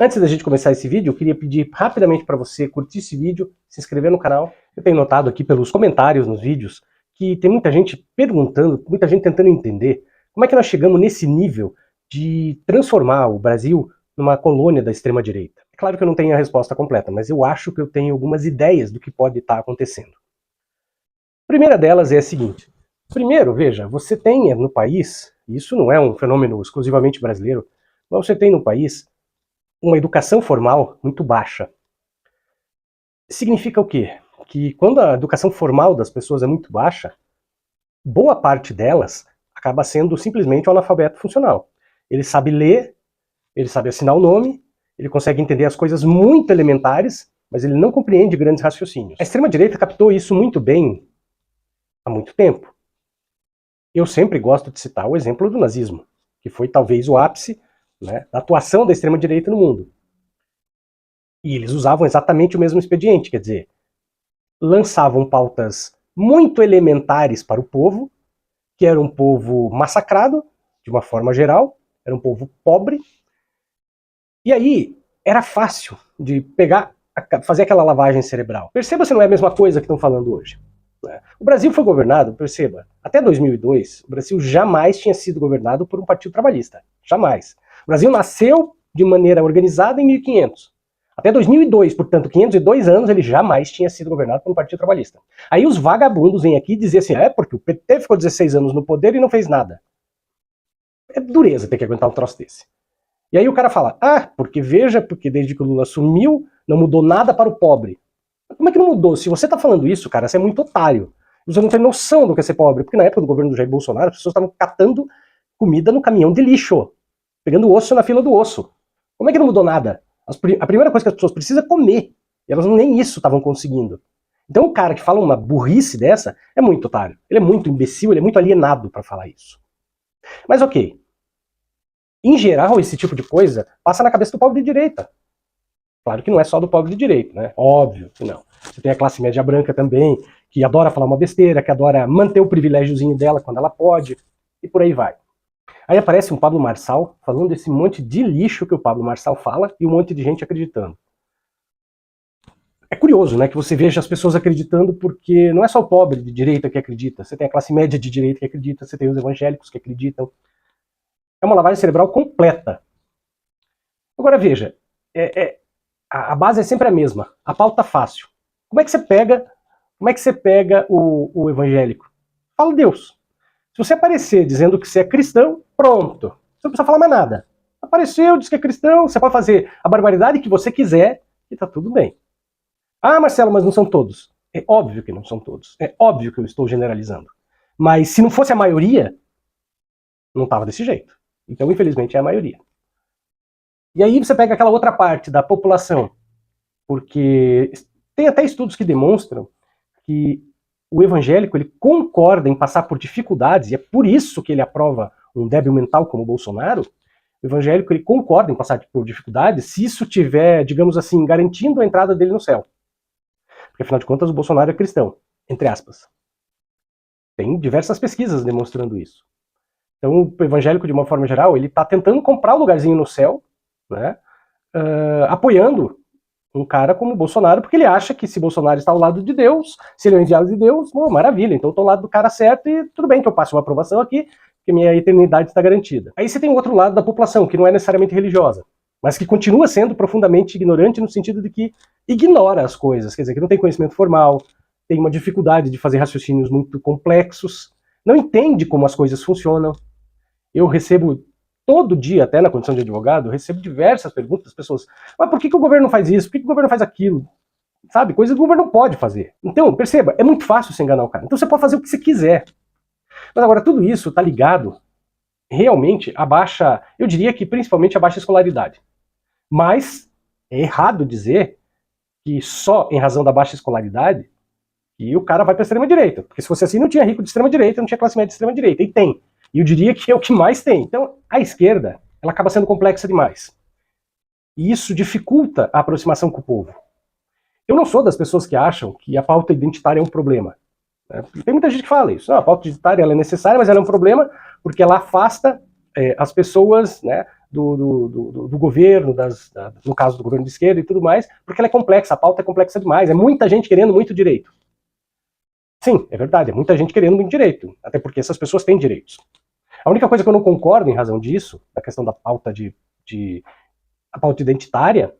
Antes da gente começar esse vídeo, eu queria pedir rapidamente para você curtir esse vídeo, se inscrever no canal. Eu tenho notado aqui pelos comentários nos vídeos que tem muita gente perguntando, muita gente tentando entender como é que nós chegamos nesse nível de transformar o Brasil numa colônia da extrema-direita. É claro que eu não tenho a resposta completa, mas eu acho que eu tenho algumas ideias do que pode estar acontecendo. A primeira delas é a seguinte. Primeiro, veja, você tem no país, e isso não é um fenômeno exclusivamente brasileiro, mas você tem no país uma educação formal muito baixa. Significa o quê? Que quando a educação formal das pessoas é muito baixa, boa parte delas acaba sendo simplesmente um analfabeto funcional. Ele sabe ler, ele sabe assinar o nome, ele consegue entender as coisas muito elementares, mas ele não compreende grandes raciocínios. A extrema-direita captou isso muito bem há muito tempo. Eu sempre gosto de citar o exemplo do nazismo, que foi talvez o ápice, né, da atuação da extrema-direita no mundo. E eles usavam exatamente o mesmo expediente, quer dizer, lançavam pautas muito elementares para o povo, que era um povo massacrado, de uma forma geral, era um povo pobre, e aí era fácil de pegar, fazer aquela lavagem cerebral. Perceba se não é a mesma coisa que estão falando hoje. O Brasil foi governado, perceba, até 2002, o Brasil jamais tinha sido governado por um partido trabalhista. Jamais. O Brasil nasceu de maneira organizada em 1500. Até 2002, portanto, 502 anos, ele jamais tinha sido governado por um partido trabalhista. Aí os vagabundos vêm aqui dizer assim, porque o PT ficou 16 anos no poder e não fez nada. É dureza ter que aguentar um troço desse. E aí o cara fala, porque veja, porque desde que o Lula assumiu, não mudou nada para o pobre. Como é que não mudou? Se você tá falando isso, cara, você é muito otário. Você não tem noção do que é ser pobre. Porque na época do governo do Jair Bolsonaro, as pessoas estavam catando comida no caminhão de lixo. Pegando osso na fila do osso. Como é que não mudou nada? A primeira coisa que as pessoas precisam é comer. E elas nem isso estavam conseguindo. Então o cara que fala uma burrice dessa é muito otário. Ele é muito imbecil, ele é muito alienado para falar isso. Mas ok. Em geral, esse tipo de coisa passa na cabeça do pobre de direita. Claro que não é só do pobre de direita, né? Óbvio que não. Você tem a classe média branca também, que adora falar uma besteira, que adora manter o privilégiozinho dela quando ela pode, e por aí vai. Aí aparece um Pablo Marçal falando esse monte de lixo que o Pablo Marçal fala e um monte de gente acreditando. É curioso, né, que você veja as pessoas acreditando, porque não é só o pobre de direita que acredita, você tem a classe média de direita que acredita, você tem os evangélicos que acreditam. É uma lavagem cerebral completa. Agora veja, a base é sempre a mesma, a pauta fácil. Como é que você pega o evangélico? Fala Deus. Se você aparecer dizendo que você é cristão, pronto. Você não precisa falar mais nada. Apareceu, diz que é cristão, você pode fazer a barbaridade que você quiser e tá tudo bem. Marcelo, mas não são todos. É óbvio que não são todos. É óbvio que eu estou generalizando. Mas se não fosse a maioria, não tava desse jeito. Então, infelizmente, é a maioria. E aí você pega aquela outra parte da população, porque tem até estudos que demonstram que o evangélico ele concorda em passar por dificuldades, e é por isso que ele aprova um débil mental como o Bolsonaro. O evangélico ele concorda em passar por dificuldades se isso tiver, digamos assim, garantindo a entrada dele no céu. Porque afinal de contas o Bolsonaro é cristão, entre aspas. Tem diversas pesquisas demonstrando isso. Então o evangélico, de uma forma geral, ele está tentando comprar um lugarzinho no céu, né, apoiando um cara como o Bolsonaro, porque ele acha que se Bolsonaro está ao lado de Deus, se ele é o enviado de Deus, maravilha, então eu estou ao lado do cara certo e tudo bem que eu passe uma aprovação aqui, que minha eternidade está garantida. Aí você tem o outro lado da população, que não é necessariamente religiosa, mas que continua sendo profundamente ignorante no sentido de que ignora as coisas, quer dizer, que não tem conhecimento formal, tem uma dificuldade de fazer raciocínios muito complexos, não entende como as coisas funcionam. Eu recebo todo dia, até na condição de advogado, eu recebo diversas perguntas das pessoas. Mas por que o governo faz isso? Por que o governo faz aquilo? Sabe? Coisas que o governo não pode fazer. Então, perceba, é muito fácil você enganar o cara. Então você pode fazer o que você quiser. Mas agora, tudo isso está ligado realmente a baixa, eu diria que principalmente a baixa escolaridade. Mas é errado dizer que só em razão da baixa escolaridade que o cara vai para a extrema-direita. Porque se fosse assim, não tinha rico de extrema-direita, não tinha classe média de extrema-direita. E tem. E eu diria que é o que mais tem. Então, a esquerda, ela acaba sendo complexa demais. E isso dificulta a aproximação com o povo. Eu não sou das pessoas que acham que a pauta identitária é um problema. Tem muita gente que fala isso. Não, a pauta identitária ela é necessária, mas ela é um problema porque ela afasta as pessoas, né, do governo, no caso do governo de esquerda e tudo mais, porque ela é complexa, a pauta é complexa demais, é muita gente querendo muito direito. Sim, é verdade, é muita gente querendo muito direito, até porque essas pessoas têm direitos. A única coisa que eu não concordo em razão disso, da questão da pauta a pauta identitária,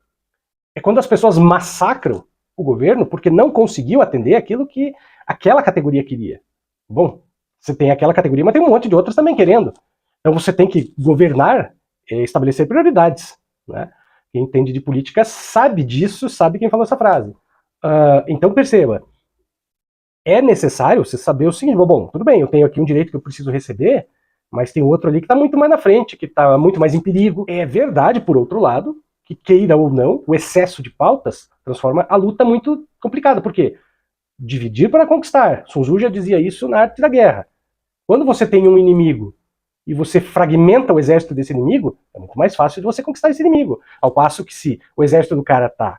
é quando as pessoas massacram o governo porque não conseguiu atender aquilo que aquela categoria queria. Bom, você tem aquela categoria, mas tem um monte de outras também querendo. Então você tem que governar e estabelecer prioridades. Né? Quem entende de política sabe disso, sabe quem falou essa frase. Então perceba, é necessário você saber o seguinte, bom, tudo bem, eu tenho aqui um direito que eu preciso receber, mas tem outro ali que está muito mais na frente, que está muito mais em perigo. É verdade, por outro lado, que queira ou não, o excesso de pautas transforma a luta muito complicada. Por quê? Dividir para conquistar. Sun Tzu já dizia isso na Arte da Guerra. Quando você tem um inimigo e você fragmenta o exército desse inimigo, é muito mais fácil de você conquistar esse inimigo. Ao passo que se o exército do cara está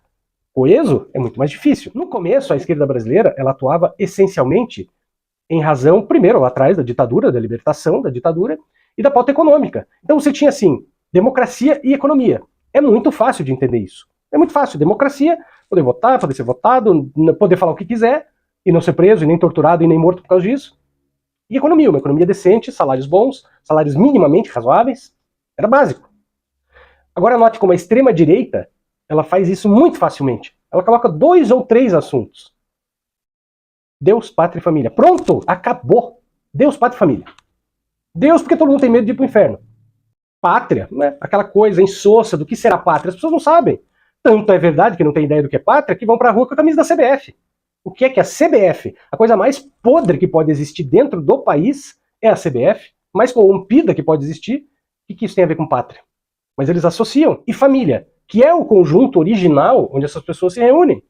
coeso, é muito mais difícil. No começo, a esquerda brasileira ela atuava essencialmente em razão, primeiro, lá atrás da ditadura, da libertação da ditadura, e da pauta econômica. Então você tinha, assim, democracia e economia. É muito fácil de entender isso. É muito fácil. Democracia, poder votar, poder ser votado, poder falar o que quiser, e não ser preso, e nem torturado, e nem morto por causa disso. E economia, uma economia decente, salários bons, salários minimamente razoáveis, era básico. Agora note como a extrema-direita, ela faz isso muito facilmente. Ela coloca 2 ou 3 assuntos. Deus, pátria e família. Pronto, acabou. Deus, pátria e família. Deus, porque todo mundo tem medo de ir pro inferno. Pátria, né? Aquela coisa insossa do que será pátria, as pessoas não sabem. Tanto é verdade que não tem ideia do que é pátria, que vão pra rua com a camisa da CBF. O que é a CBF? A coisa mais podre que pode existir dentro do país é a CBF, mais corrompida que pode existir. O que isso tem a ver com pátria? Mas eles associam. E família, que é o conjunto original onde essas pessoas se reúnem.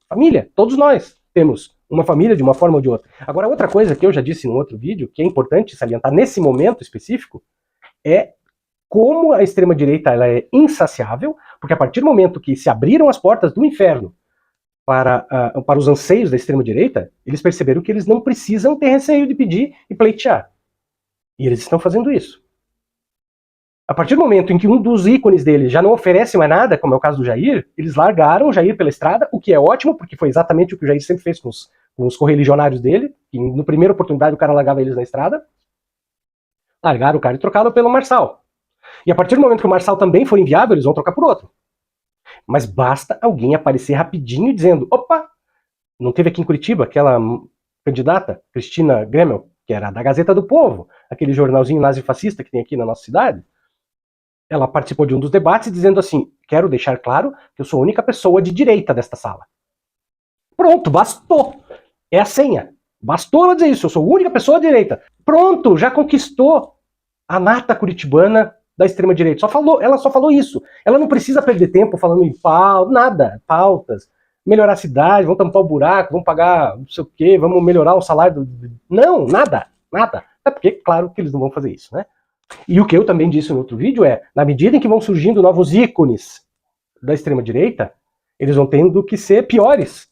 Família, todos nós temos uma família de uma forma ou de outra. Agora, outra coisa que eu já disse no outro vídeo, que é importante salientar nesse momento específico, é como a extrema-direita ela é insaciável, porque a partir do momento que se abriram as portas do inferno para os anseios da extrema-direita, eles perceberam que eles não precisam ter receio de pedir e pleitear. E eles estão fazendo isso. A partir do momento em que um dos ícones deles já não oferece mais nada, como é o caso do Jair, eles largaram o Jair pela estrada, o que é ótimo, porque foi exatamente o que o Jair sempre fez com os correligionários dele, que na primeira oportunidade o cara largava eles na estrada. Largaram o cara e trocaram pelo Marçal. E a partir do momento que o Marçal também for inviável, eles vão trocar por outro. Mas basta alguém aparecer rapidinho dizendo, opa, não teve aqui em Curitiba aquela candidata, Cristina Gremel, que era da Gazeta do Povo, aquele jornalzinho nazifascista que tem aqui na nossa cidade. Ela participou de um dos debates dizendo assim, quero deixar claro que eu sou a única pessoa de direita desta sala. Pronto, bastou. É a senha. Bastou ela dizer isso, eu sou a única pessoa de direita. Pronto, já conquistou a nata curitibana da extrema-direita. Ela só falou isso. Ela não precisa perder tempo falando em pautas, melhorar a cidade, vamos tampar o buraco, vamos pagar não sei o quê, vamos melhorar o salário. Não, nada. É porque, claro, que eles não vão fazer isso, né? E o que eu também disse no outro vídeo é, na medida em que vão surgindo novos ícones da extrema-direita, eles vão tendo que ser piores,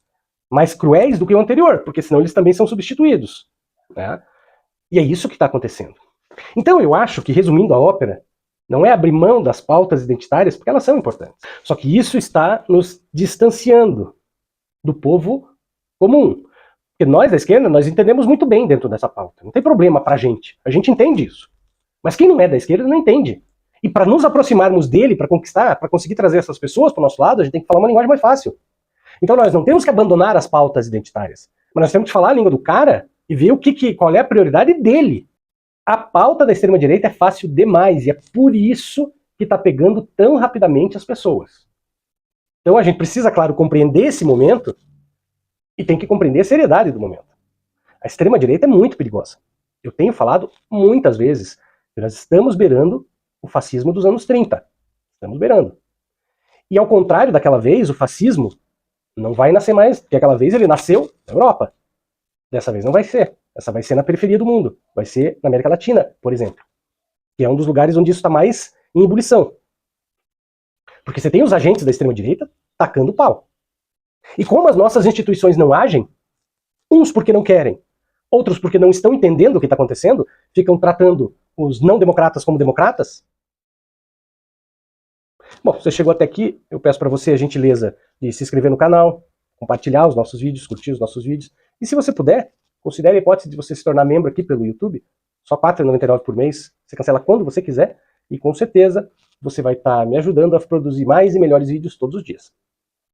mais cruéis do que o anterior, porque senão eles também são substituídos. Né? E é isso que está acontecendo. Então eu acho que, resumindo a ópera, não é abrir mão das pautas identitárias, porque elas são importantes. Só que isso está nos distanciando do povo comum. Porque nós, da esquerda, nós entendemos muito bem dentro dessa pauta. Não tem problema pra gente. A gente entende isso. Mas quem não é da esquerda não entende. E para nos aproximarmos dele, para conquistar, para conseguir trazer essas pessoas para o nosso lado, a gente tem que falar uma linguagem mais fácil. Então nós não temos que abandonar as pautas identitárias, mas nós temos que falar a língua do cara e ver qual é a prioridade dele. A pauta da extrema-direita é fácil demais, e é por isso que está pegando tão rapidamente as pessoas. Então a gente precisa, claro, compreender esse momento e tem que compreender a seriedade do momento. A extrema-direita é muito perigosa. Eu tenho falado muitas vezes que nós estamos beirando o fascismo dos anos 30. Estamos beirando. E ao contrário daquela vez, o fascismo não vai nascer mais, porque aquela vez ele nasceu na Europa. Dessa vez não vai ser. Essa vai ser na periferia do mundo. Vai ser na América Latina, por exemplo. Que é um dos lugares onde isso está mais em ebulição. Porque você tem os agentes da extrema-direita tacando pau. E como as nossas instituições não agem, uns porque não querem, outros porque não estão entendendo o que está acontecendo, ficam tratando os não democratas como democratas, Bom, você chegou até aqui, eu peço para você a gentileza de se inscrever no canal, compartilhar os nossos vídeos, curtir os nossos vídeos. E se você puder, considere a hipótese de você se tornar membro aqui pelo YouTube, só R$ 4,99 por mês, você cancela quando você quiser, e com certeza você vai estar me ajudando a produzir mais e melhores vídeos todos os dias.